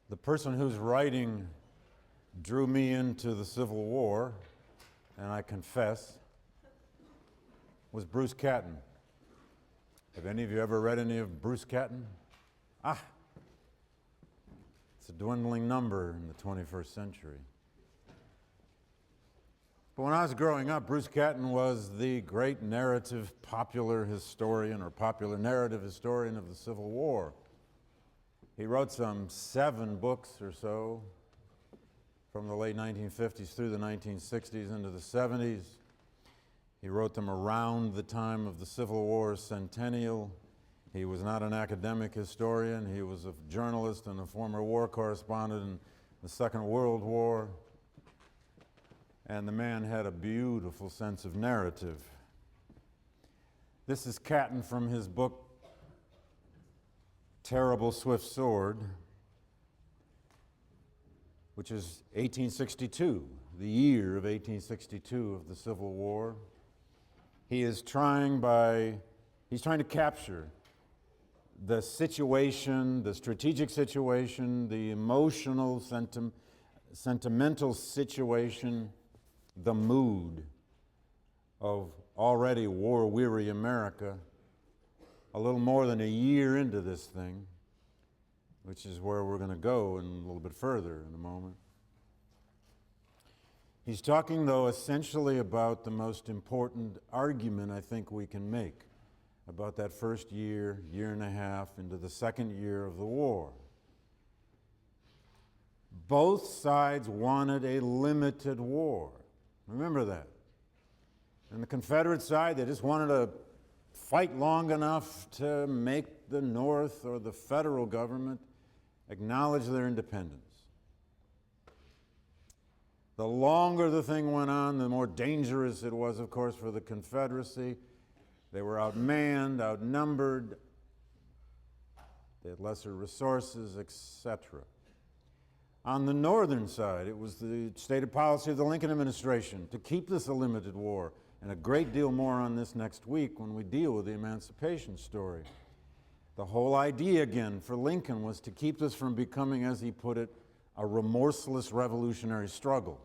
The person whose writing drew me into the Civil War, and I confess, was Bruce Catton. Have any of you ever read any of Bruce Catton? It's a dwindling number in the 21st century. But when I was growing up, Bruce Catton was the great narrative popular historian or popular narrative historian of the Civil War. He wrote some 7 books or so from the late 1950s through the 1960s into the 70s. He wrote them around the time of the Civil War centennial. He was not an academic historian. He was a journalist and a former war correspondent in the Second World War. And the man had a beautiful sense of narrative. This is Catton from his book, Terrible Swift Sword, which is 1862, the year of 1862 of the Civil War. He's trying to capture the situation, the strategic situation, the emotional, sentimental situation, the mood of already war-weary America, a little more than a year into this thing, which is where we're going to go and a little bit further in a moment. He's talking, though, essentially about the most important argument I think we can make about that first year, year and a half into the second year of the war. Both sides wanted a limited war. Remember that. And the Confederate side, they just wanted to fight long enough to make the North or the federal government acknowledge their independence. The longer the thing went on, the more dangerous it was, of course, for the Confederacy. They were outmanned, outnumbered, they had lesser resources, etc. On the northern side, it was the stated policy of the Lincoln administration to keep this a limited war, and a great deal more on this next week when we deal with the emancipation story. The whole idea, again, for Lincoln was to keep this from becoming, as he put it, a remorseless revolutionary struggle.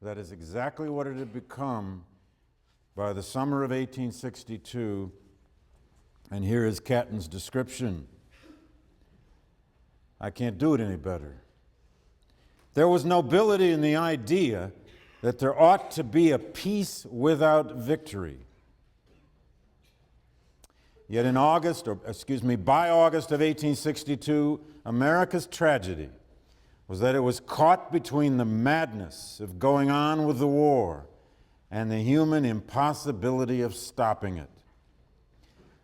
That is exactly what it had become by the summer of 1862, and here is Catton's description. I can't do it any better. There was nobility in the idea that there ought to be a peace without victory. Yet by August of 1862, America's tragedy was that it was caught between the madness of going on with the war and the human impossibility of stopping it.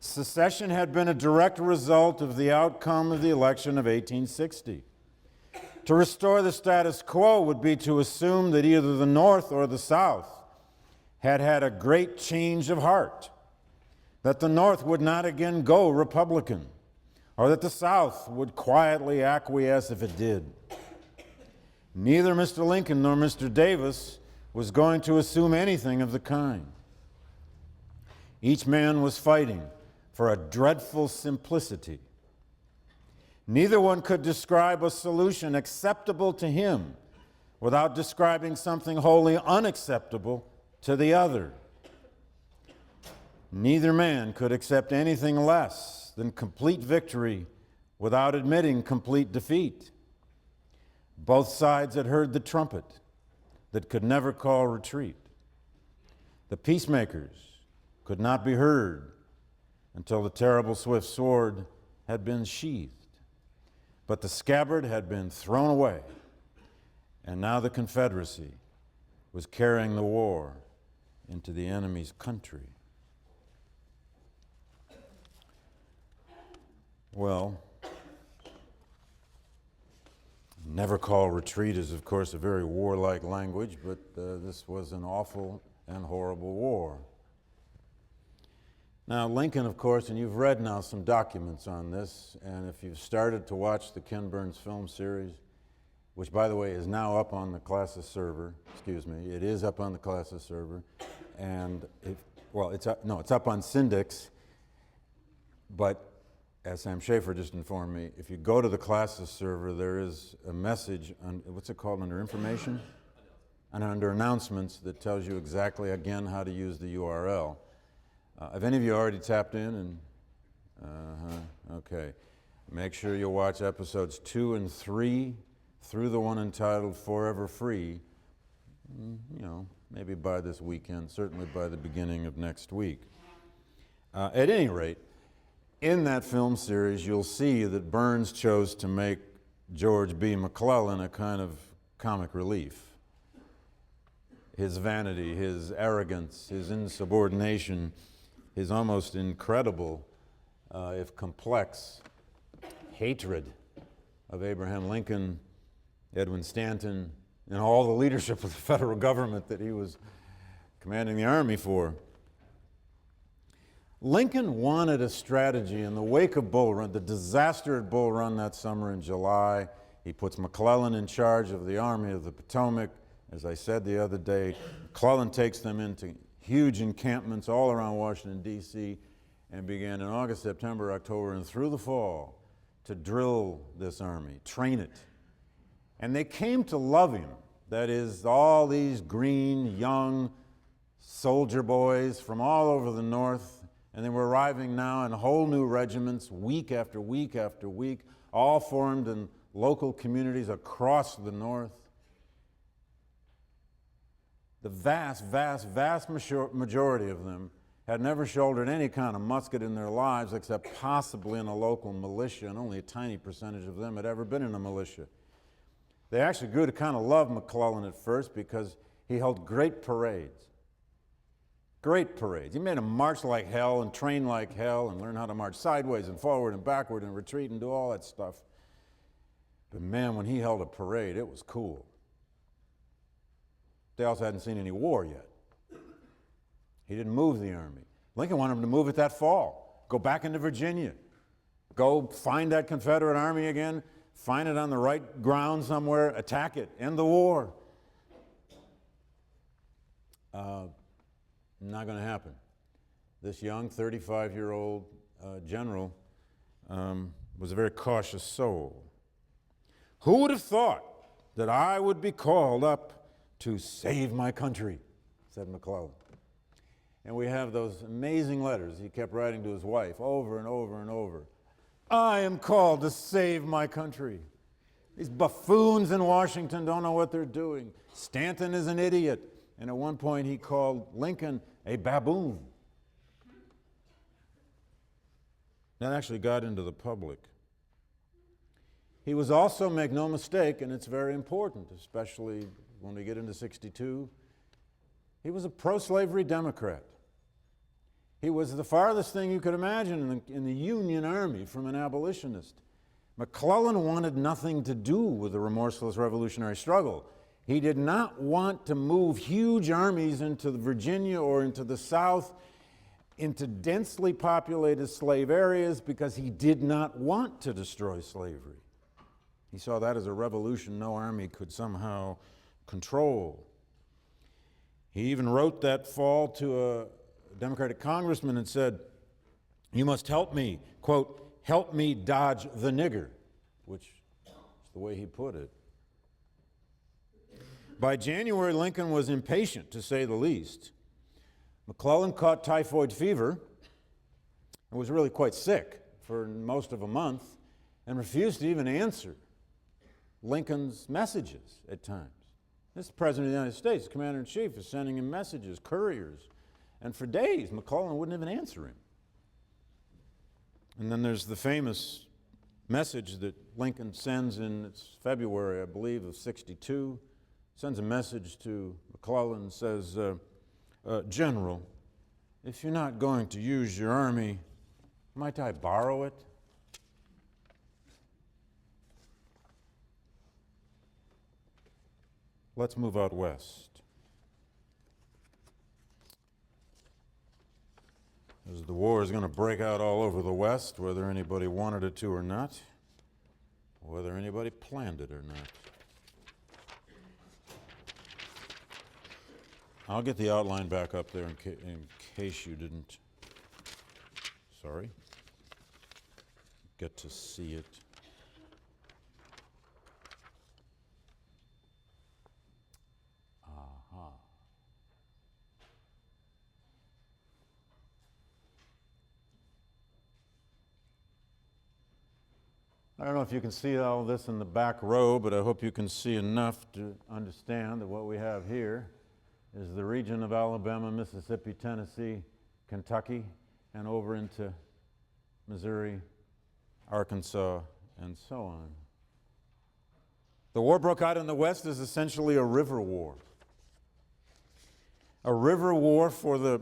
Secession had been a direct result of the outcome of the election of 1860. To restore the status quo would be to assume that either the North or the South had had a great change of heart, that the North would not again go Republican, or that the South would quietly acquiesce if it did. Neither Mr. Lincoln nor Mr. Davis was going to assume anything of the kind. Each man was fighting for a dreadful simplicity. Neither one could describe a solution acceptable to him without describing something wholly unacceptable to the other. Neither man could accept anything less than complete victory without admitting complete defeat. Both sides had heard the trumpet that could never call retreat. The peacemakers could not be heard until the terrible swift sword had been sheathed. But the scabbard had been thrown away, and now the Confederacy was carrying the war into the enemy's country. Well, never call retreat is, of course, a very warlike language, but this was an awful and horrible war. Now, Lincoln, of course, and you've read now some documents on this, and if you've started to watch the Ken Burns film series, which, by the way, is now up on the Classis server, it is up on the Classis server, and it's up on Syndix, but as Sam Schaefer just informed me, if you go to the classes server, there is a message on, what's it called, under information? And under announcements that tells you exactly, again, how to use the URL. Have any of you already tapped in? Okay. Make sure you watch episodes 2 and 3 through the one entitled Forever Free, you know, maybe by this weekend, certainly by the beginning of next week. At any rate, in that film series, you'll see that Burns chose to make George B. McClellan a kind of comic relief. His vanity, his arrogance, his insubordination, his almost incredible, if complex, hatred of Abraham Lincoln, Edwin Stanton, and all the leadership of the federal government that he was commanding the army for. Lincoln wanted a strategy in the wake of Bull Run, the disaster at Bull Run that summer in July. He puts McClellan in charge of the Army of the Potomac. As I said the other day, McClellan takes them into huge encampments all around Washington, D.C., and began in August, September, October, and through the fall to drill this army, train it. And they came to love him. That is, all these green, young soldier boys from all over the North, and they were arriving now in whole new regiments, week after week after week, all formed in local communities across the North. The vast, vast, vast majority of them had never shouldered any kind of musket in their lives except possibly in a local militia, and only a tiny percentage of them had ever been in a militia. They actually grew to kind of love McClellan at first because he held great parades. Great parades. He made them march like hell and train like hell and learn how to march sideways and forward and backward and retreat and do all that stuff. But man, when he held a parade, it was cool. They also hadn't seen any war yet. He didn't move the army. Lincoln wanted him to move it that fall. Go back into Virginia. Go find that Confederate army again, find it on the right ground somewhere, attack it, end the war. Not going to happen. This young 35-year-old general was a very cautious soul. Who would have thought that I would be called up to save my country, said McClellan. And we have those amazing letters he kept writing to his wife over and over and over. I am called to save my country. These buffoons in Washington don't know what they're doing. Stanton is an idiot. And at one point he called Lincoln a baboon. That actually got into the public. He was also, make no mistake, and it's very important, especially when we get into '62, he was a pro-slavery Democrat. He was the farthest thing you could imagine in the Union Army from an abolitionist. McClellan wanted nothing to do with the remorseless revolutionary struggle. He did not want to move huge armies into Virginia or into the South, into densely populated slave areas, because he did not want to destroy slavery. He saw that as a revolution no army could somehow control. He even wrote that fall to a Democratic congressman and said, "You must help me," quote, "help me dodge the nigger," which is the way he put it. By January, Lincoln was impatient, to say the least. McClellan caught typhoid fever and was really quite sick for most of a month and refused to even answer Lincoln's messages at times. This is the President of the United States, Commander-in-Chief, is sending him messages, couriers, and for days McClellan wouldn't even answer him. And then there's the famous message that Lincoln sends in, it's February, I believe, of '62, sends a message to McClellan and says, General, if you're not going to use your army, might I borrow it? Let's move out west. As the war is going to break out all over the West, whether anybody wanted it to or not, whether anybody planned it or not. I'll get the outline back up there in case you didn't. Sorry. get to see it. I don't know if you can see all this in the back row, but I hope you can see enough to understand that what we have here is the region of Alabama, Mississippi, Tennessee, Kentucky, and over into Missouri, Arkansas, and so on. The war broke out in the West as essentially a river war. A river war for the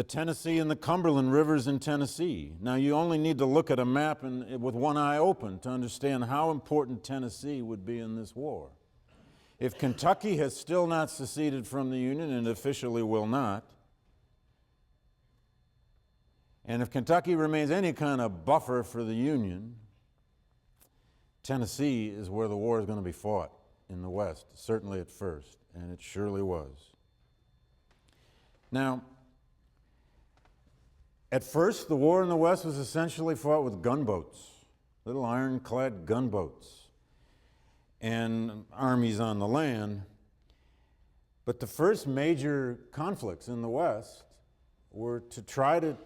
Tennessee and the Cumberland rivers in Tennessee. Now, you only need to look at a map with one eye open to understand how important Tennessee would be in this war. If Kentucky has still not seceded from the Union, and officially will not, and if Kentucky remains any kind of buffer for the Union, Tennessee is where the war is going to be fought in the West, certainly at first, and it surely was. Now, at first, the war in the West was essentially fought with gunboats, little ironclad gunboats, and armies on the land. But the first major conflicts in the West were to try to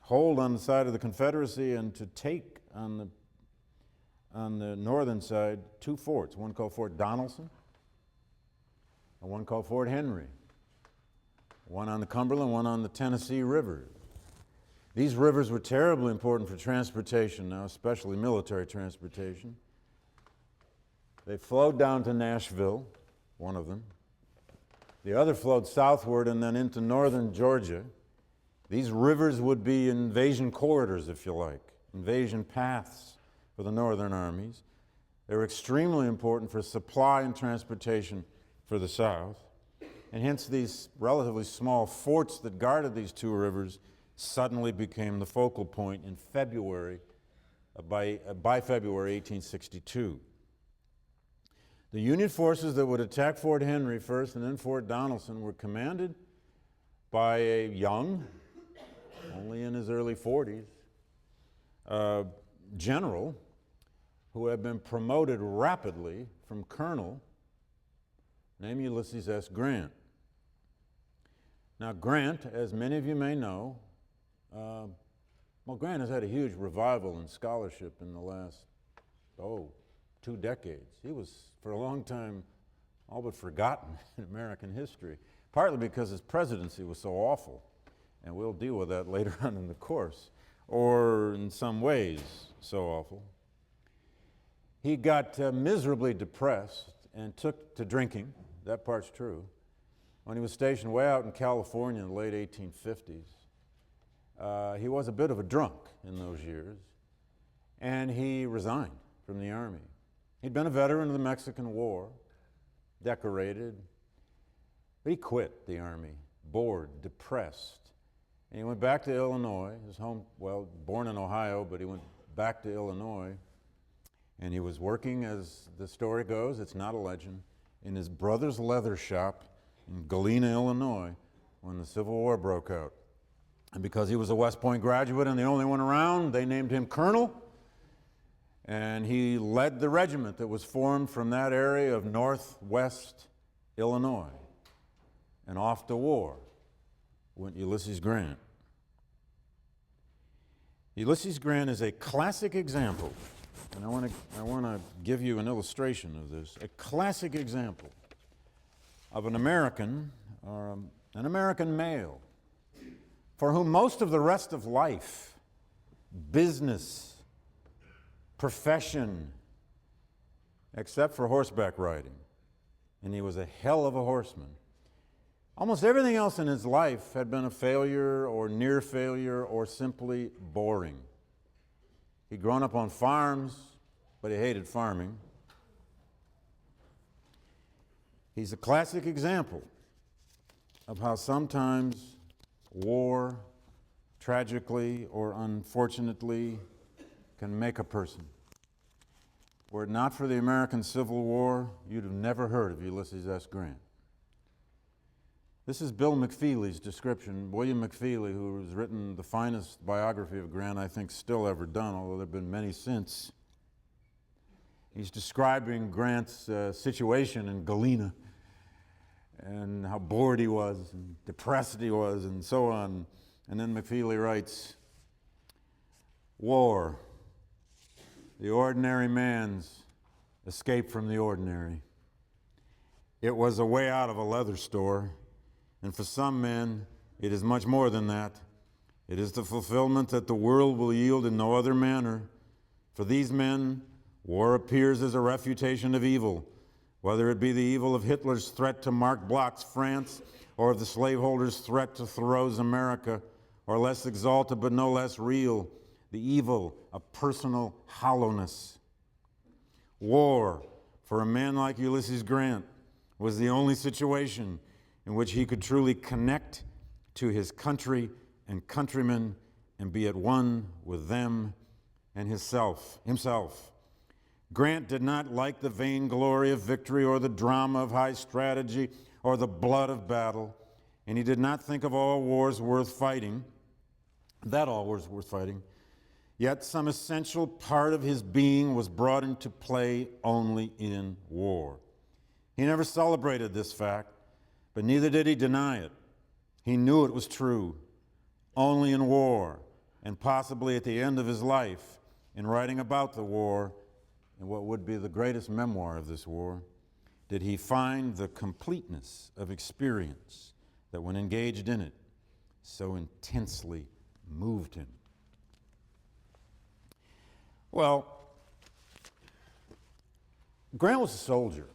hold on the side of the Confederacy and to take on the northern side two forts, one called Fort Donelson and one called Fort Henry, one on the Cumberland, one on the Tennessee River. These rivers were terribly important for transportation now, especially military transportation. They flowed down to Nashville, one of them. The other flowed southward and then into northern Georgia. These rivers would be invasion corridors, if you like, invasion paths for the northern armies. They were extremely important for supply and transportation for the South. And hence these relatively small forts that guarded these two rivers suddenly became the focal point in February, by February 1862. The Union forces that would attack Fort Henry first and then Fort Donelson were commanded by a young, only in his early 40s, general who had been promoted rapidly from colonel, named Ulysses S. Grant. Now Grant, as many of you may know, Grant has had a huge revival in scholarship in the last, 2 decades. He was, for a long time, all but forgotten in American history, partly because his presidency was so awful, and we'll deal with that later on in the course, or in some ways so awful. He got miserably depressed and took to drinking. That part's true. When he was stationed way out in California in the late 1850s, he was a bit of a drunk in those years, and he resigned from the Army. He'd been a veteran of the Mexican War, decorated, but he quit the Army, bored, depressed, and he went back to Illinois, his home, born in Ohio, but he went back to Illinois, and he was working, as the story goes, it's not a legend, in his brother's leather shop in Galena, Illinois, when the Civil War broke out. And because he was a West Point graduate and the only one around, they named him colonel, and he led the regiment that was formed from that area of northwest Illinois. And off to war went Ulysses Grant. Ulysses Grant is a classic example, and I want to give you an illustration of this, a classic example of an American male for whom most of the rest of life, business, profession, except for horseback riding, and he was a hell of a horseman. Almost everything else in his life had been a failure or near failure or simply boring. He'd grown up on farms, but he hated farming. He's a classic example of how sometimes war, tragically or unfortunately, can make a person. Were it not for the American Civil War, you'd have never heard of Ulysses S. Grant. This is Bill McFeely's description. William McFeely, who has written the finest biography of Grant I think still ever done, although there have been many since. He's describing Grant's situation in Galena and how bored he was and depressed he was and so on. And then McFeely writes, "War, the ordinary man's escape from the ordinary. It was a way out of a leather store, and for some men, it is much more than that. It is the fulfillment that the world will yield in no other manner. For these men, war appears as a refutation of evil, whether it be the evil of Hitler's threat to Mark Bloch's France, or of the slaveholders' threat to Thoreau's America, or less exalted but no less real, the evil of personal hollowness. War, for a man like Ulysses Grant, was the only situation in which he could truly connect to his country and countrymen and be at one with them and himself. Grant did not like the vainglory of victory or the drama of high strategy or the blood of battle, and he did not think of all wars worth fighting, Yet some essential part of his being was brought into play only in war. He never celebrated this fact, but neither did he deny it. He knew it was true. Only in war, and possibly at the end of his life, in writing about the war, and what would be the greatest memoir of this war, did he find the completeness of experience that, when engaged in it, so intensely moved him. Well, Grant was a soldier,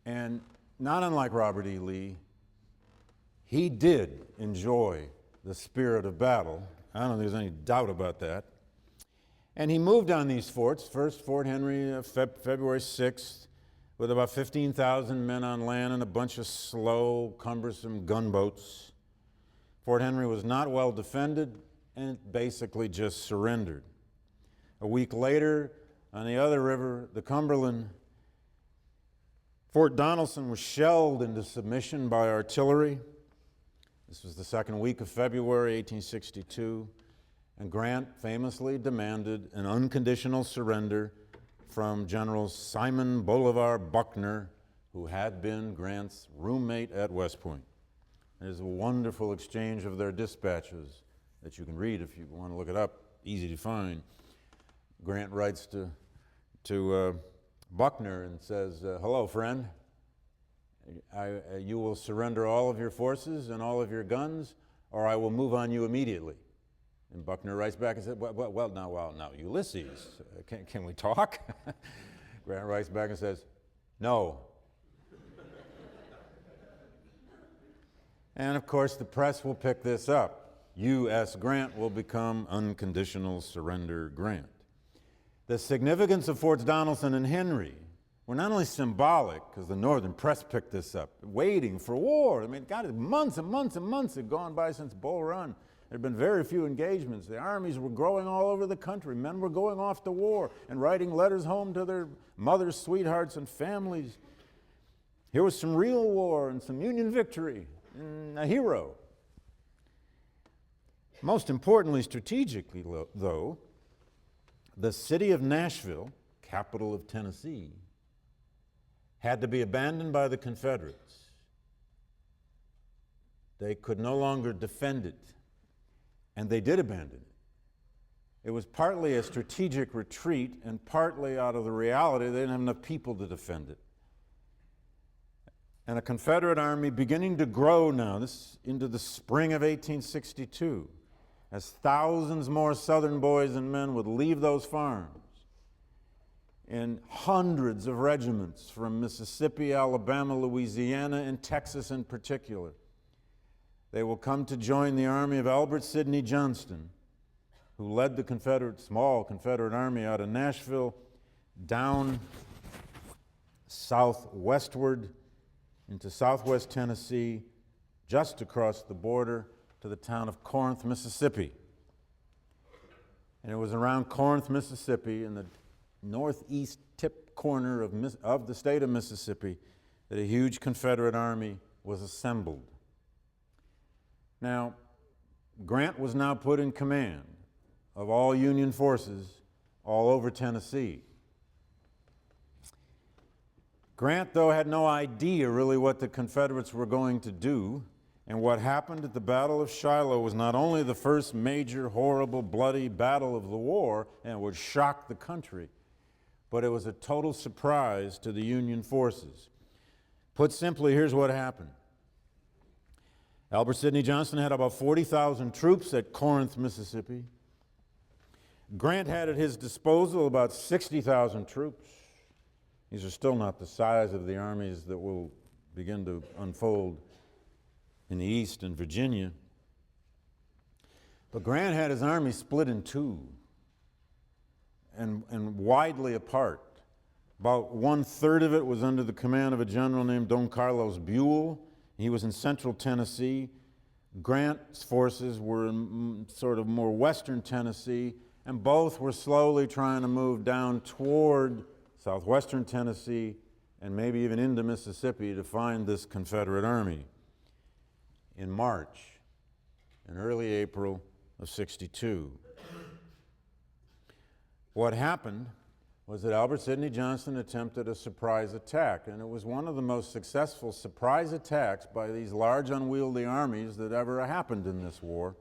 and not unlike Robert E. Lee, he did enjoy the spirit of battle. I don't think there's any doubt about that. And he moved on these forts, first Fort Henry, February 6th, with about 15,000 men on land and a bunch of slow, cumbersome gunboats. Fort Henry was not well defended, and it basically just surrendered. A week later, on the other river, the Cumberland, Fort Donelson was shelled into submission by artillery. This was the second week of February, 1862, and Grant famously demanded an unconditional surrender from General Simon Bolivar Buckner, who had been Grant's roommate at West Point. There's a wonderful exchange of their dispatches that you can read if you want to look it up, easy to find. Grant writes to Buckner and says, "Hello, friend. You will surrender all of your forces and all of your guns, or I will move on you immediately." And Buckner writes back and says, well, now, Ulysses, can we talk?" Grant writes back and says, "No." And of course, the press will pick this up. U.S. Grant will become unconditional surrender Grant. The significance of Forts Donelson and Henry were not only symbolic, because the Northern press picked this up, waiting for war. I mean, God, months and months and months had gone by since Bull Run. There had been very few engagements. The armies were growing all over the country. Men were going off to war and writing letters home to their mothers, sweethearts, and families. Here was some real war and some Union victory, and a hero. Most importantly, strategically, though, the city of Nashville, capital of Tennessee, had to be abandoned by the Confederates. They could no longer defend it, and they did abandon it. It was partly a strategic retreat and partly out of the reality they didn't have enough people to defend it. And a Confederate army beginning to grow now, this into the spring of 1862, as thousands more Southern boys and men would leave those farms, in hundreds of regiments from Mississippi, Alabama, Louisiana, and Texas in particular. They will come to join the army of Albert Sidney Johnston, who led the small Confederate army out of Nashville down southwestward into southwest Tennessee, just across the border to the town of Corinth, Mississippi. And it was around Corinth, Mississippi, in the northeast tip corner of the state of Mississippi, that a huge Confederate army was assembled. Now, Grant was now put in command of all Union forces all over Tennessee. Grant, though, had no idea really what the Confederates were going to do, and what happened at the Battle of Shiloh was not only the first major, horrible, bloody battle of the war, and it would shock the country, but it was a total surprise to the Union forces. Put simply, here's what happened. Albert Sidney Johnston had about 40,000 troops at Corinth, Mississippi. Grant had at his disposal about 60,000 troops. These are still not the size of the armies that will begin to unfold in the East and Virginia. But Grant had his army split in two and widely apart. About 1/3 of it was under the command of a general named Don Carlos Buell. He was in central Tennessee. Grant's forces were in sort of more western Tennessee, and both were slowly trying to move down toward southwestern Tennessee and maybe even into Mississippi to find this Confederate army. In March, in early April of '62. What happened was that Albert Sidney Johnston attempted a surprise attack, and it was one of the most successful surprise attacks by these large, unwieldy armies that ever happened in this war.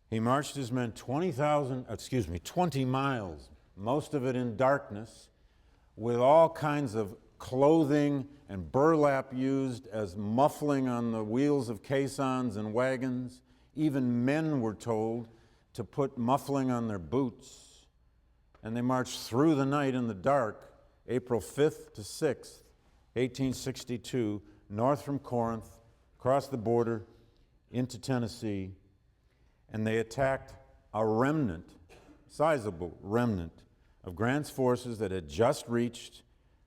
He marched his men 20 miles, most of it in darkness, with all kinds of clothing and burlap used as muffling on the wheels of caissons and wagons. Even men were told to put muffling on their boots. And they marched through the night in the dark, April 5th to 6th, 1862, north from Corinth, across the border into Tennessee, and they attacked a remnant, sizable remnant, of Grant's forces that had just reached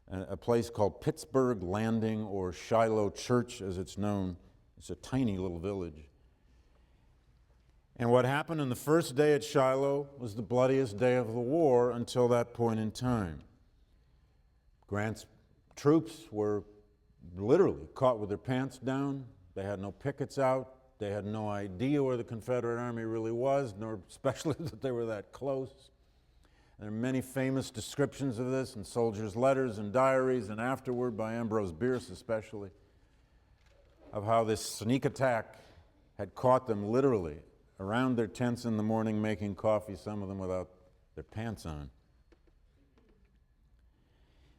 a place called Pittsburgh Landing, or Shiloh Church as it's known. It's a tiny little village. And what happened on the first day at Shiloh was the bloodiest day of the war until that point in time. Grant's troops were literally caught with their pants down. They had no pickets out. They had no idea where the Confederate Army really was, nor especially that they were that close. There are many famous descriptions of this in soldiers' letters and diaries, and afterward by Ambrose Bierce especially, of how this sneak attack had caught them literally around their tents in the morning making coffee, some of them without their pants on.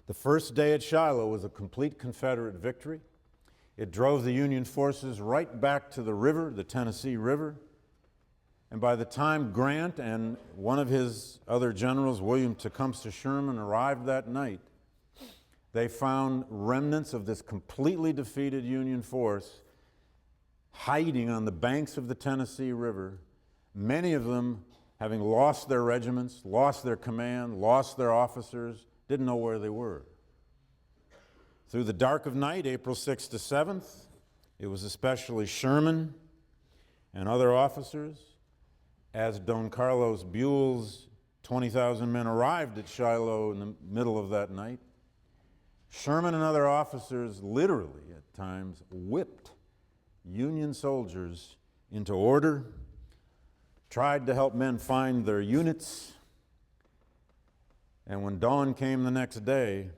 The first day at Shiloh was a complete Confederate victory. It drove the Union forces right back to the river, the Tennessee River. And by the time Grant and one of his other generals, William Tecumseh Sherman, arrived that night, they found remnants of this completely defeated Union force hiding on the banks of the Tennessee River, many of them having lost their regiments, lost their command, lost their officers, didn't know where they were. Through the dark of night, April 6th to 7th, it was especially Sherman and other officers, as Don Carlos Buell's 20,000 men arrived at Shiloh in the middle of that night. Sherman and other officers literally, at times, whipped Union soldiers into order, tried to help men find their units, and when dawn came the next day,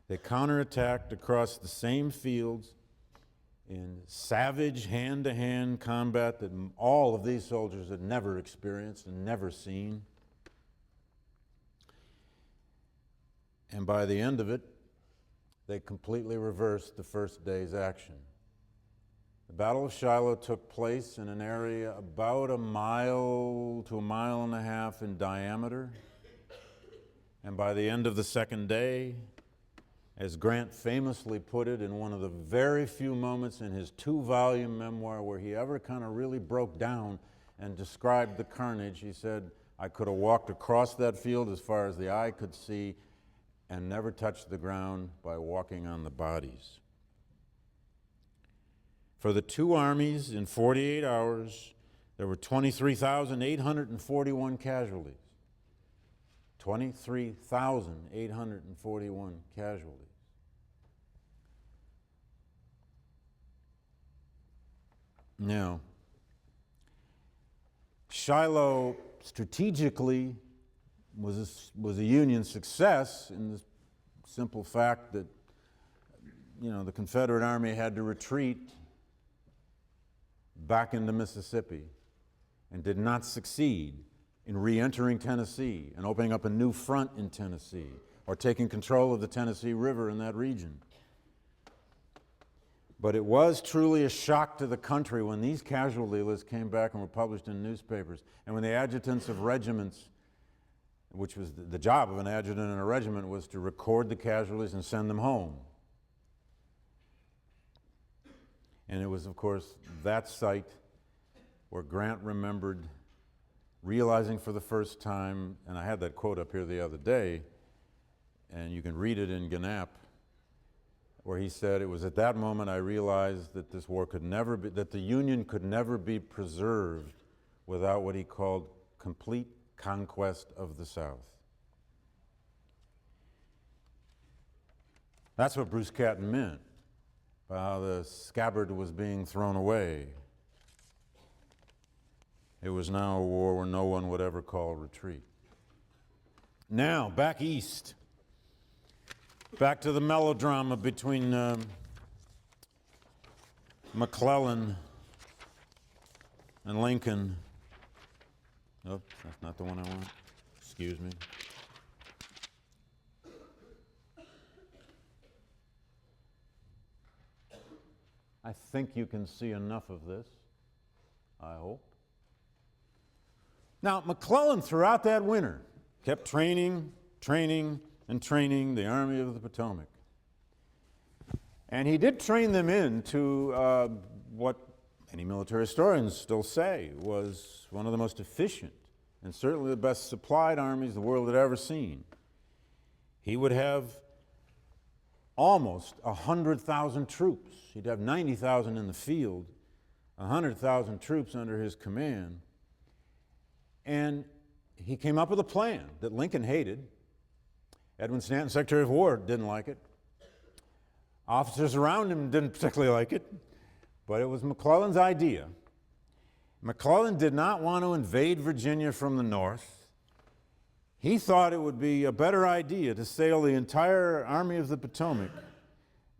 they counterattacked across the same fields in savage hand-to-hand combat that all of these soldiers had never experienced and never seen. And by the end of it, they completely reversed the first day's action. The Battle of Shiloh took place in an area about a mile to a mile and a half in diameter. And by the end of the second day, as Grant famously put it in one of the very few moments in his 2-volume memoir where he ever kind of really broke down and described the carnage, he said, "I could have walked across that field as far as the eye could see and never touched the ground by walking on the bodies." For the two armies, in 48 hours, there were 23,841 casualties. 23,841 casualties. Now, Shiloh strategically was a Union success in the simple fact that, the Confederate Army had to retreat back into Mississippi and did not succeed in re-entering Tennessee and opening up a new front in Tennessee or taking control of the Tennessee River in that region. But it was truly a shock to the country when these casualty lists came back and were published in newspapers, and when the adjutants of regiments, which was the job of an adjutant in a regiment, was to record the casualties and send them home. And it was, of course, that sight where Grant remembered realizing for the first time, and I had that quote up here the other day, and you can read it in Gannap, where he said, "It was at that moment I realized that this war could never be, that the Union could never be preserved without what he called complete conquest of the South." That's what Bruce Catton meant by how the scabbard was being thrown away. It was now a war where no one would ever call retreat. Now, back east. Back to the melodrama between McClellan and Lincoln. Nope, that's not the one I want. Excuse me. I think you can see enough of this, I hope. Now, McClellan, throughout that winter, kept training the Army of the Potomac. And he did train them into what many military historians still say was one of the most efficient and certainly the best supplied armies the world had ever seen. He would have almost 100,000 troops. He'd have 90,000 in the field, 100,000 troops under his command. And he came up with a plan that Lincoln hated. Edwin Stanton, Secretary of War, didn't like it. Officers around him didn't particularly like it, but it was McClellan's idea. McClellan did not want to invade Virginia from the north. He thought it would be a better idea to sail the entire Army of the Potomac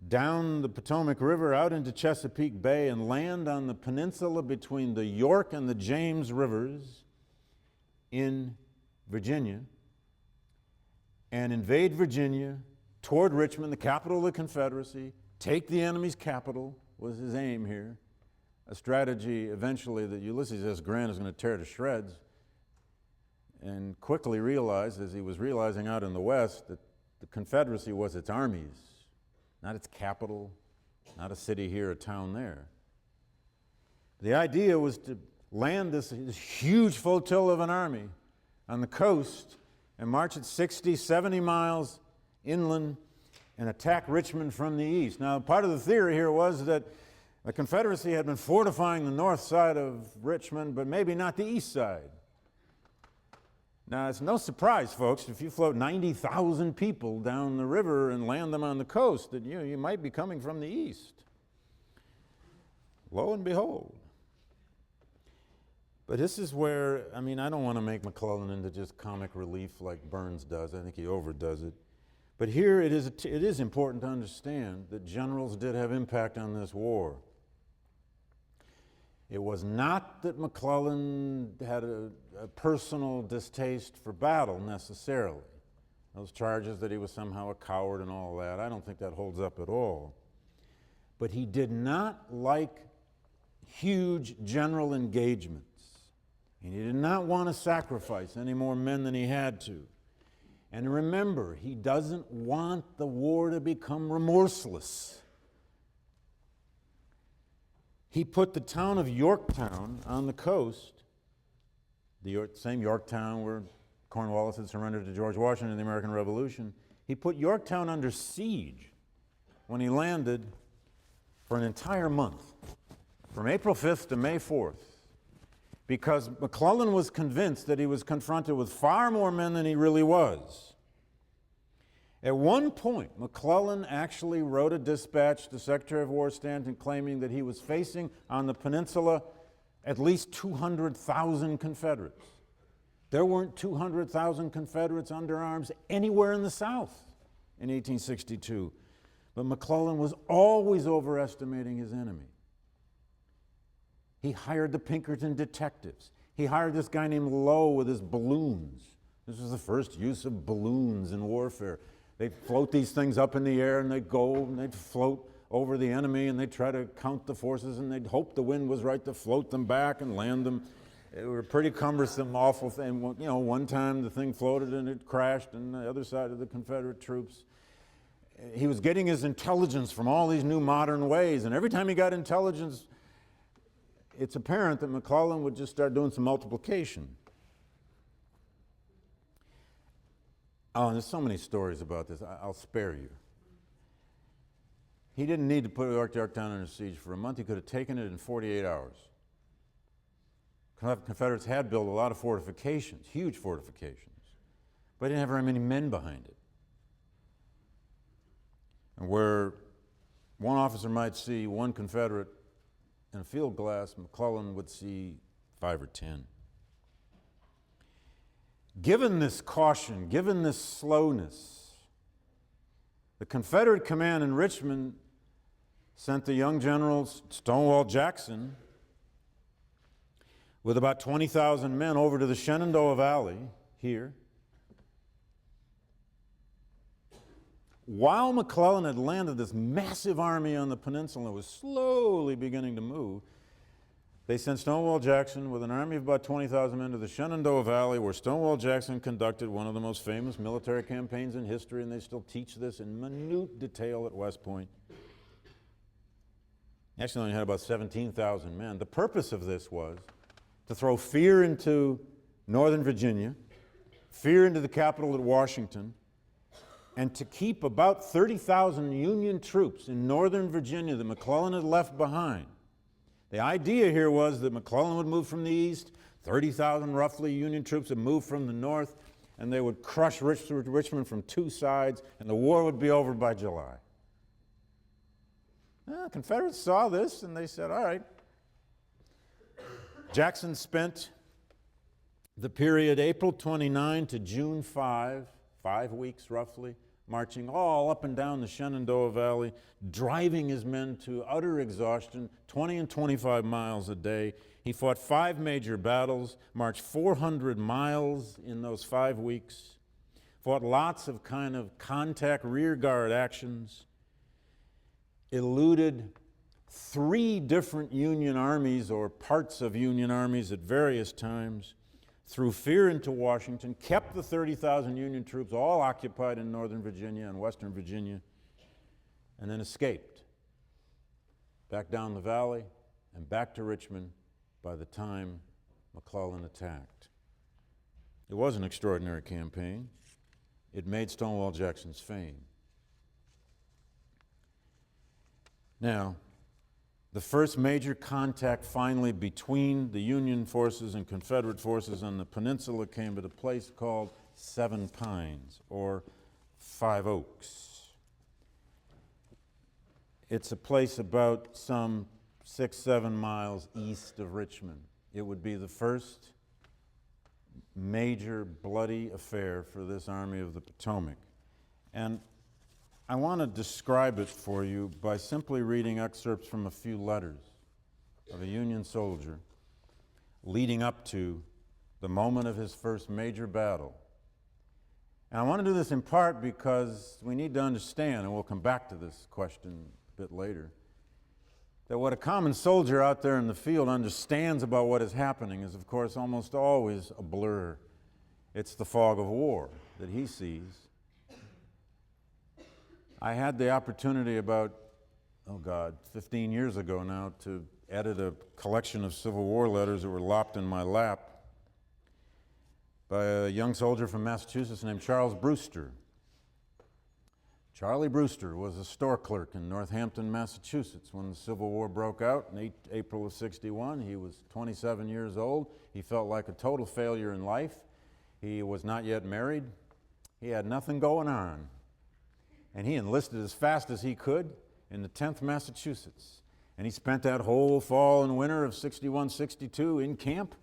down the Potomac River out into Chesapeake Bay and land on the peninsula between the York and the James Rivers in Virginia and invade Virginia toward Richmond, the capital of the Confederacy, take the enemy's capital was his aim here, a strategy eventually that Ulysses S. Grant is going to tear to shreds, and quickly realized, as he was realizing out in the West, that the Confederacy was its armies, not its capital, not a city here, a town there. The idea was to land this huge flotilla of an army on the coast and march it 60, 70 miles inland and attack Richmond from the east. Now, part of the theory here was that the Confederacy had been fortifying the north side of Richmond, but maybe not the east side. Now, it's no surprise, folks, if you float 90,000 people down the river and land them on the coast, that you might be coming from the east. Lo and behold. But this is where, I don't want to make McClellan into just comic relief like Burns does. I think he overdoes it. But here it is important to understand that generals did have impact on this war. It was not that McClellan had a personal distaste for battle necessarily. Those charges that he was somehow a coward and all that, I don't think that holds up at all. But he did not like huge general engagements. And he did not want to sacrifice any more men than he had to. And remember, he doesn't want the war to become remorseless. He put the town of Yorktown on the coast, the same Yorktown where Cornwallis had surrendered to George Washington in the American Revolution. He put Yorktown under siege when he landed for an entire month, from April 5th to May 4th, because McClellan was convinced that he was confronted with far more men than he really was. At one point, McClellan actually wrote a dispatch to Secretary of War Stanton claiming that he was facing on the Peninsula at least 200,000 Confederates. There weren't 200,000 Confederates under arms anywhere in the South in 1862, but McClellan was always overestimating his enemy. He hired the Pinkerton detectives. He hired this guy named Lowe with his balloons. This was the first use of balloons in warfare. They'd float these things up in the air, and they'd go and they'd float over the enemy, and they'd try to count the forces, and they'd hope the wind was right to float them back and land them. It was a pretty cumbersome, awful thing. You know, one time the thing floated and it crashed on the other side of the Confederate troops. He was getting his intelligence from all these new modern ways, and every time he got intelligence, it's apparent that McClellan would just start doing some multiplication. Oh, and there's so many stories about this. I'll spare you. He didn't need to put Yorktown under siege for a month. He could have taken it in 48 hours. Confederates had built a lot of fortifications, huge fortifications, but they didn't have very many men behind it. And where one officer might see one Confederate in a field glass, McClellan would see 5 or 10. Given this caution, given this slowness, the Confederate command in Richmond sent the young General Stonewall Jackson with about 20,000 men over to the Shenandoah Valley here. While McClellan had landed this massive army on the peninsula and was slowly beginning to move, they sent Stonewall Jackson with an army of about 20,000 men to the Shenandoah Valley, where Stonewall Jackson conducted one of the most famous military campaigns in history, and they still teach this in minute detail at West Point. He actually only had about 17,000 men. The purpose of this was to throw fear into Northern Virginia, fear into the capital at Washington, and to keep about 30,000 Union troops in Northern Virginia that McClellan had left behind. The idea here was that McClellan would move from the east, 30,000 roughly Union troops would move from the north, and they would crush Richmond from two sides, and the war would be over by July. The Confederates saw this, and they said, all right. Jackson spent the period April 29 to June 5 weeks roughly, marching all up and down the Shenandoah Valley, driving his men to utter exhaustion, 20 and 25 miles a day. He fought 5 major battles, marched 400 miles in those 5 weeks, fought lots of kind of contact rear guard actions, eluded 3 different Union armies or parts of Union armies at various times, threw fear into Washington, kept the 30,000 Union troops all occupied in Northern Virginia and Western Virginia, and then escaped back down the valley and back to Richmond by the time McClellan attacked. It was an extraordinary campaign. It made Stonewall Jackson's fame. Now, the first major contact finally between the Union forces and Confederate forces on the peninsula came at a place called 7 Pines, or 5 Oaks. It's a place about some 6-7 miles east of Richmond. It would be the first major bloody affair for this Army of the Potomac. And I want to describe it for you by simply reading excerpts from a few letters of a Union soldier leading up to the moment of his first major battle. And I want to do this in part because we need to understand, and we'll come back to this question a bit later, that what a common soldier out there in the field understands about what is happening is, of course, almost always a blur. It's the fog of war that he sees. I had the opportunity about, 15 years ago now, to edit a collection of Civil War letters that were lopped in my lap by a young soldier from Massachusetts named Charles Brewster. Charlie Brewster was a store clerk in Northampton, Massachusetts when the Civil War broke out in April of '61. He was 27 years old. He felt like a total failure in life. He was not yet married. He had nothing going on. and he enlisted as fast as he could in the 10th Massachusetts. And he spent that whole fall and winter of 61, 62 in camp.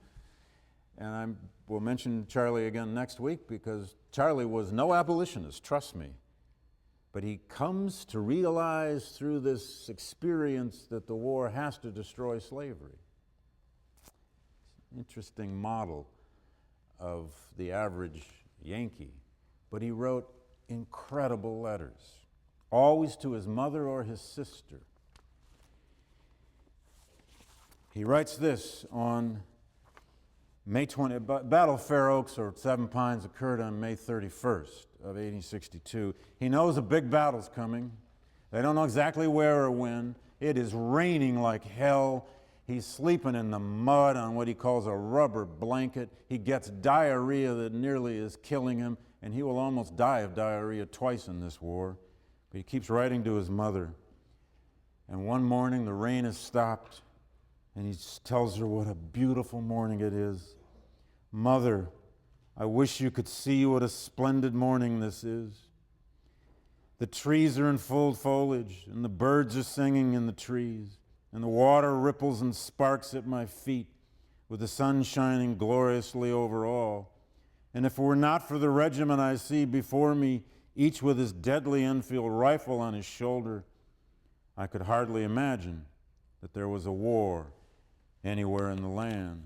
And I will mention Charlie again next week, because Charlie was no abolitionist, trust me. But he comes to realize through this experience that the war has to destroy slavery. Interesting model of the average Yankee. But he wrote incredible letters, always to his mother or his sister. He writes this on May 20, Battle of Fair Oaks or Seven Pines occurred on May 31st of 1862. He knows a big battle's coming. They don't know exactly where or when. It is raining like hell. He's sleeping in the mud on what he calls a rubber blanket. He gets diarrhea that nearly is killing him, and he will almost die of diarrhea twice in this war. But he keeps writing to his mother. And one morning the rain has stopped, and he tells her what a beautiful morning it is. Mother, I wish you could see what a splendid morning this is. The trees are in full foliage, and the birds are singing in the trees, and the water ripples and sparks at my feet, with the sun shining gloriously over all. And if it were not for the regiment I see before me, each with his deadly Enfield rifle on his shoulder, I could hardly imagine that there was a war anywhere in the land.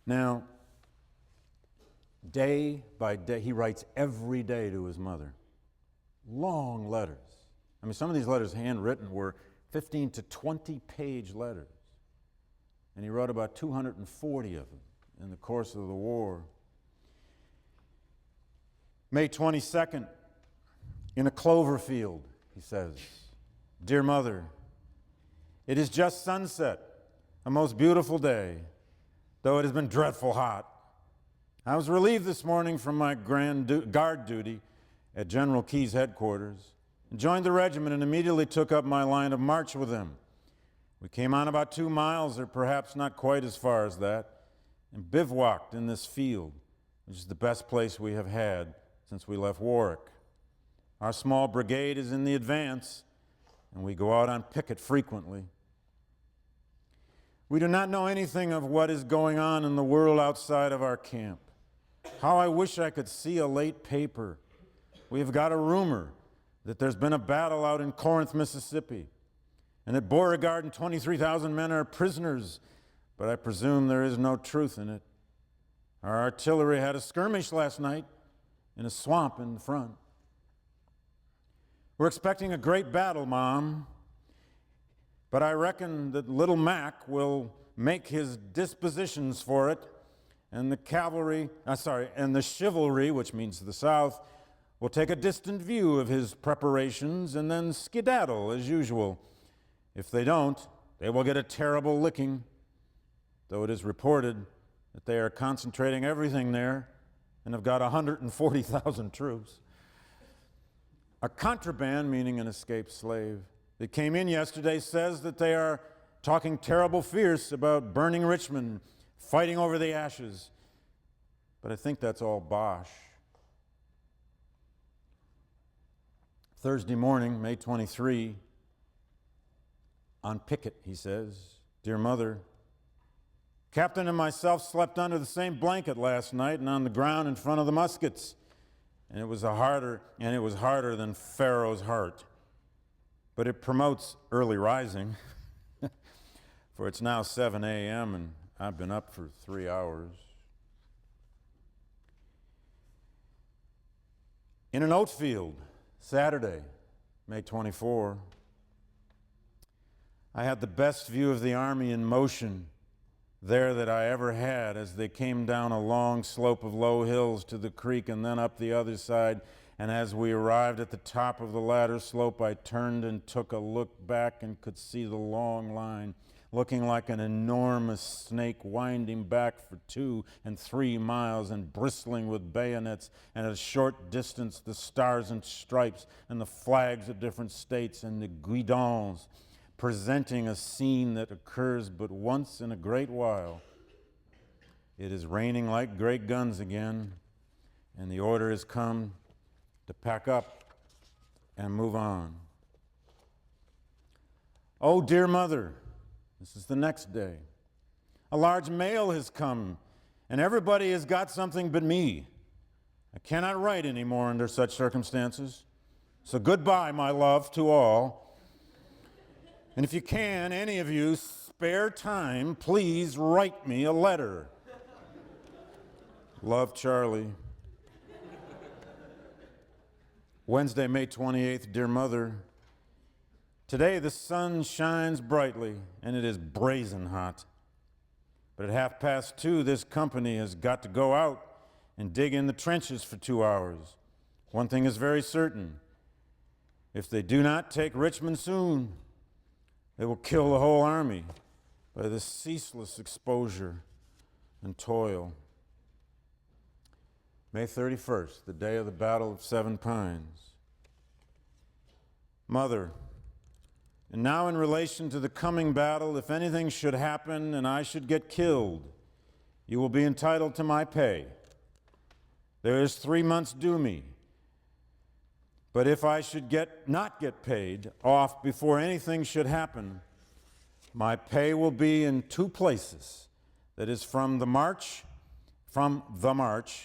Now, day by day, he writes every day to his mother. Long letters. I mean, some of these letters, handwritten, were 15 to 20-page letters. And he wrote about 240 of them in the course of the war. May 22nd, in a clover field, he says, Dear Mother, it is just sunset, a most beautiful day, though it has been dreadful hot. I was relieved this morning from my guard duty at General Keyes' headquarters, and joined the regiment and immediately took up my line of march with him. We came on about 2 miles, or perhaps not quite as far as that, and bivouacked in this field, which is the best place we have had since we left Warwick. Our small brigade is in the advance, and we go out on picket frequently. We do not know anything of what is going on in the world outside of our camp. How I wish I could see a late paper. We have got a rumor that there's been a battle out in Corinth, Mississippi, and at Beauregard 23,000 men are prisoners, but I presume there is no truth in it. Our artillery had a skirmish last night in a swamp in the front. We're expecting a great battle, Mom, but I reckon that little Mac will make his dispositions for it, and the chivalry, which means the South, will take a distant view of his preparations and then skedaddle as usual. If they don't, they will get a terrible licking, though it is reported that they are concentrating everything there and have got 140,000 troops. A contraband, meaning an escaped slave, that came in yesterday says that they are talking terrible fierce about burning Richmond, fighting over the ashes. But I think that's all bosh. Thursday morning, May 23, on picket, he says, Dear Mother, Captain and myself slept under the same blanket last night and on the ground in front of the muskets. And it was harder than Pharaoh's heart. But it promotes early rising, for it's now 7 a.m. and I've been up for 3 hours. In an oat field, Saturday, May 24, I had the best view of the Army in motion there that I ever had as they came down a long slope of low hills to the creek and then up the other side. And as we arrived at the top of the latter slope, I turned and took a look back and could see the long line, looking like an enormous snake winding back for 2 and 3 miles and bristling with bayonets, and at a short distance the stars and stripes and the flags of different states and the guidons, presenting a scene that occurs but once in a great while. It is raining like great guns again, and the order has come to pack up and move on. Oh, dear mother, this is the next day. A large mail has come, and everybody has got something but me. I cannot write anymore under such circumstances. So goodbye, my love, to all. And if you can, any of you, spare time, please write me a letter. Love, Charlie. Wednesday, May 28th, dear mother. Today the sun shines brightly, and it is brazen hot. But at 2:30, this company has got to go out and dig in the trenches for 2 hours. One thing is very certain. If they do not take Richmond soon, they will kill the whole army by this ceaseless exposure and toil. May 31st, the day of the Battle of Seven Pines. Mother, and now in relation to the coming battle, if anything should happen and I should get killed, you will be entitled to my pay. There is 3 months due me. But if I should not get paid off before anything should happen, my pay will be in 2 places. That is, from the March,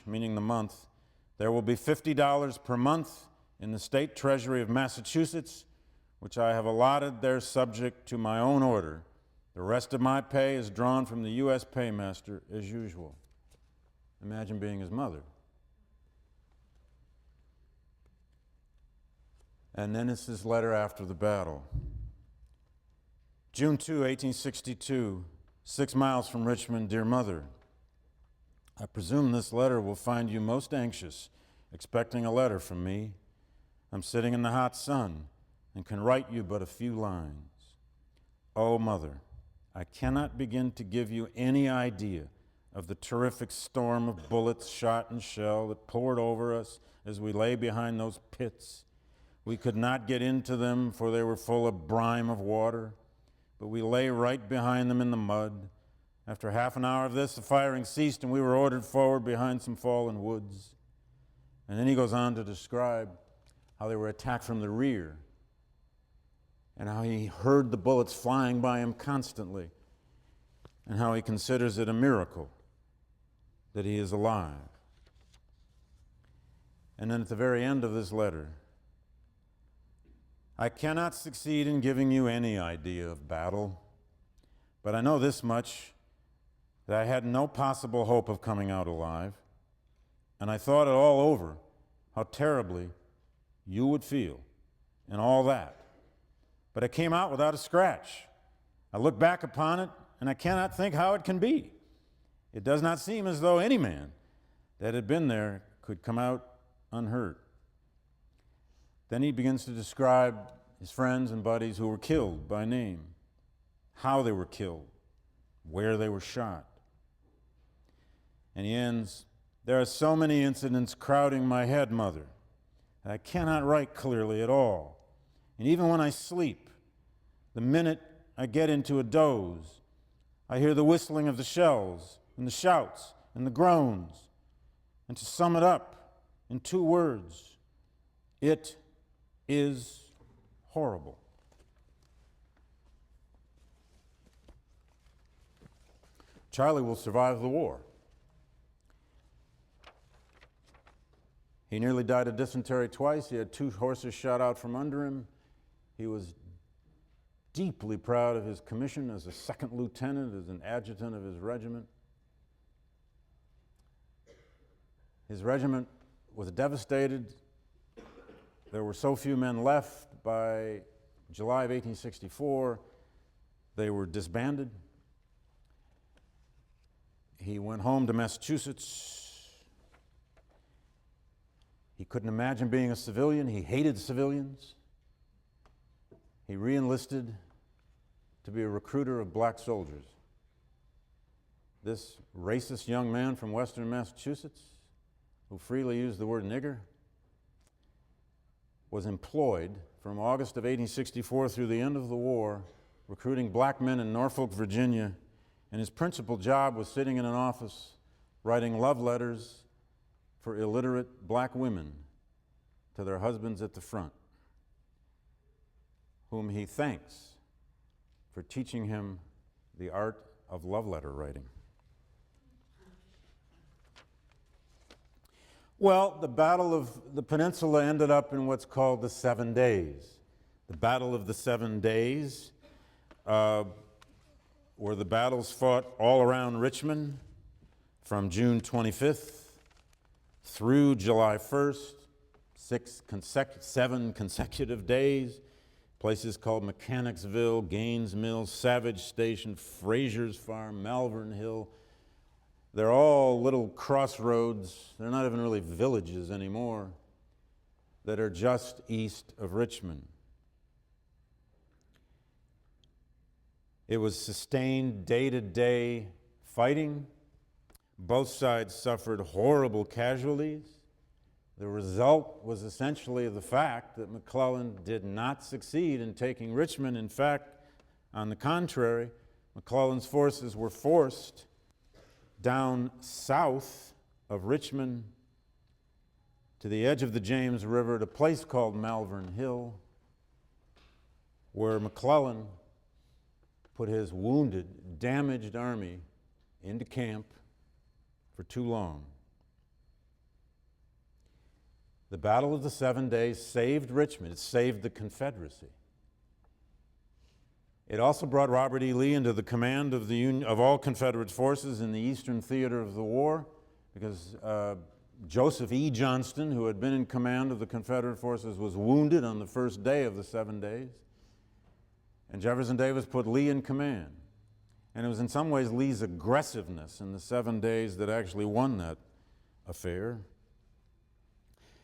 meaning the month, there will be $50 per month in the State Treasury of Massachusetts, which I have allotted there subject to my own order. The rest of my pay is drawn from the U.S. paymaster as usual. Imagine being his mother. And then it's his letter after the battle. June 2, 1862, 6 miles from Richmond, dear mother. I presume this letter will find you most anxious, expecting a letter from me. I'm sitting in the hot sun and can write you but a few lines. Oh, mother, I cannot begin to give you any idea of the terrific storm of bullets, shot, and shell that poured over us as we lay behind those pits. We could not get into them, for they were full of brine of water, but we lay right behind them in the mud. After half an hour of this, the firing ceased, and we were ordered forward behind some fallen woods. And then he goes on to describe how they were attacked from the rear, and how he heard the bullets flying by him constantly, and how he considers it a miracle that he is alive. And then at the very end of this letter, I cannot succeed in giving you any idea of battle, but I know this much, that I had no possible hope of coming out alive, and I thought it all over, how terribly you would feel, and all that. But I came out without a scratch. I look back upon it, and I cannot think how it can be. It does not seem as though any man that had been there could come out unhurt. Then he begins to describe his friends and buddies who were killed by name, how they were killed, where they were shot. And he ends, there are so many incidents crowding my head, mother, that I cannot write clearly at all. And even when I sleep, the minute I get into a doze, I hear the whistling of the shells and the shouts and the groans. And to sum it up in 2 words, it is horrible. Charlie will survive the war. He nearly died of dysentery twice. He had 2 horses shot out from under him. He was deeply proud of his commission as a 2nd lieutenant, as an adjutant of his regiment. His regiment was devastated. There were so few men left. By July of 1864, they were disbanded. He went home to Massachusetts. He couldn't imagine being a civilian. He hated civilians. He re-enlisted to be a recruiter of black soldiers. This racist young man from western Massachusetts, who freely used the word nigger, was employed from August of 1864 through the end of the war, recruiting black men in Norfolk, Virginia, and his principal job was sitting in an office writing love letters for illiterate black women to their husbands at the front, whom he thanks for teaching him the art of love letter writing. Well, the Battle of the Peninsula ended up in what's called the 7 Days. The Battle of the 7 Days were the battles fought all around Richmond from June 25th through July 1st, 7 consecutive days. Places called Mechanicsville, Gaines Mills, Savage Station, Frazier's Farm, Malvern Hill. They're all little crossroads. They're not even really villages anymore that are just east of Richmond. It was sustained day-to-day fighting. Both sides suffered horrible casualties. The result was essentially the fact that McClellan did not succeed in taking Richmond. In fact, on the contrary, McClellan's forces were forced down south of Richmond to the edge of the James River at a place called Malvern Hill, where McClellan put his wounded, damaged army into camp for too long. The Battle of the 7 Days saved Richmond. It saved the Confederacy. It also brought Robert E. Lee into the command of all Confederate forces in the eastern theater of the war, because Joseph E. Johnston, who had been in command of the Confederate forces, was wounded on the first day of the 7 days. And Jefferson Davis put Lee in command. And it was in some ways Lee's aggressiveness in the 7 days that actually won that affair.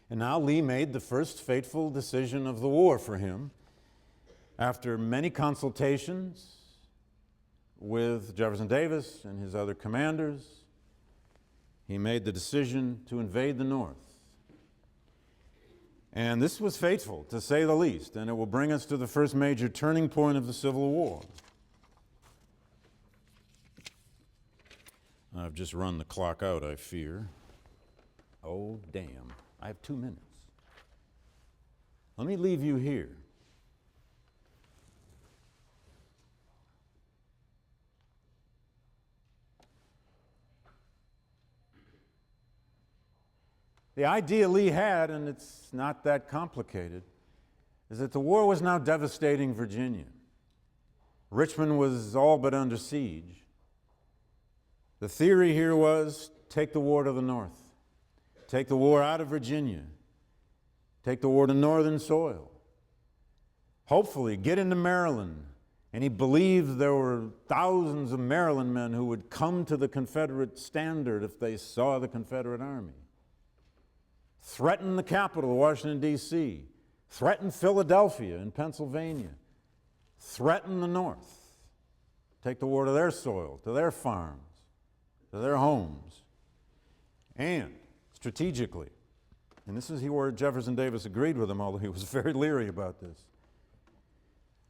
And now Lee made the first fateful decision of the war for him. After many consultations with Jefferson Davis and his other commanders, he made the decision to invade the North. And this was fateful, to say the least, and it will bring us to the first major turning point of the Civil War. I've just run the clock out, I fear. Oh, damn. I have 2 minutes. Let me leave you here. The idea Lee had, and it's not that complicated, is that the war was now devastating Virginia. Richmond was all but under siege. The theory here was take the war to the north. Take the war out of Virginia. Take the war to northern soil. Hopefully get into Maryland. And he believed there were thousands of Maryland men who would come to the Confederate standard if they saw the Confederate Army. Threaten the capital, Washington, D.C. Threaten Philadelphia in Pennsylvania. Threaten the North. Take the war to their soil, to their farms, to their homes. And strategically, and this is where Jefferson Davis agreed with him, although he was very leery about this,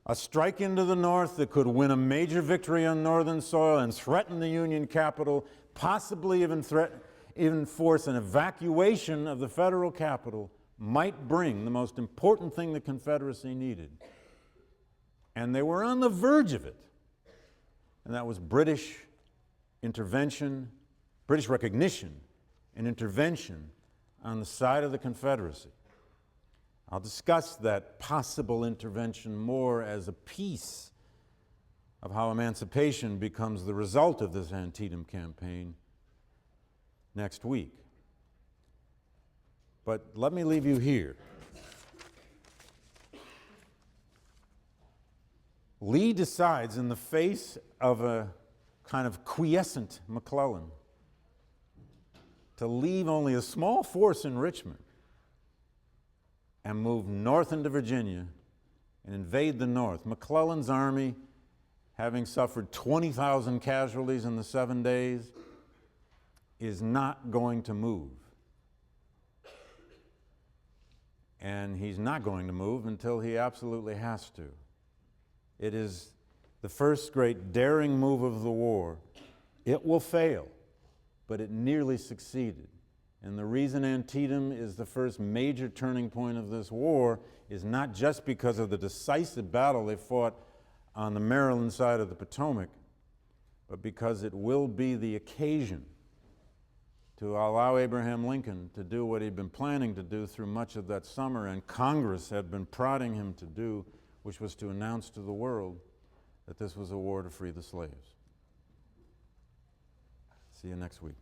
a strike into the North that could win a major victory on northern soil and threaten the Union capital, possibly even force an evacuation of the federal capital, might bring the most important thing the Confederacy needed. And they were on the verge of it. And that was British intervention, British recognition and intervention on the side of the Confederacy. I'll discuss that possible intervention more as a piece of how emancipation becomes the result of this Antietam campaign next week. But let me leave you here. Lee decides, in the face of a kind of quiescent McClellan, to leave only a small force in Richmond and move north into Virginia and invade the North. McClellan's army, having suffered 20,000 casualties in the 7 days, is not going to move. And he's not going to move until he absolutely has to. It is the first great daring move of the war. It will fail, but it nearly succeeded. And the reason Antietam is the first major turning point of this war is not just because of the decisive battle they fought on the Maryland side of the Potomac, but because it will be the occasion to allow Abraham Lincoln to do what he'd been planning to do through much of that summer, and Congress had been prodding him to do, which was to announce to the world that this was a war to free the slaves. See you next week.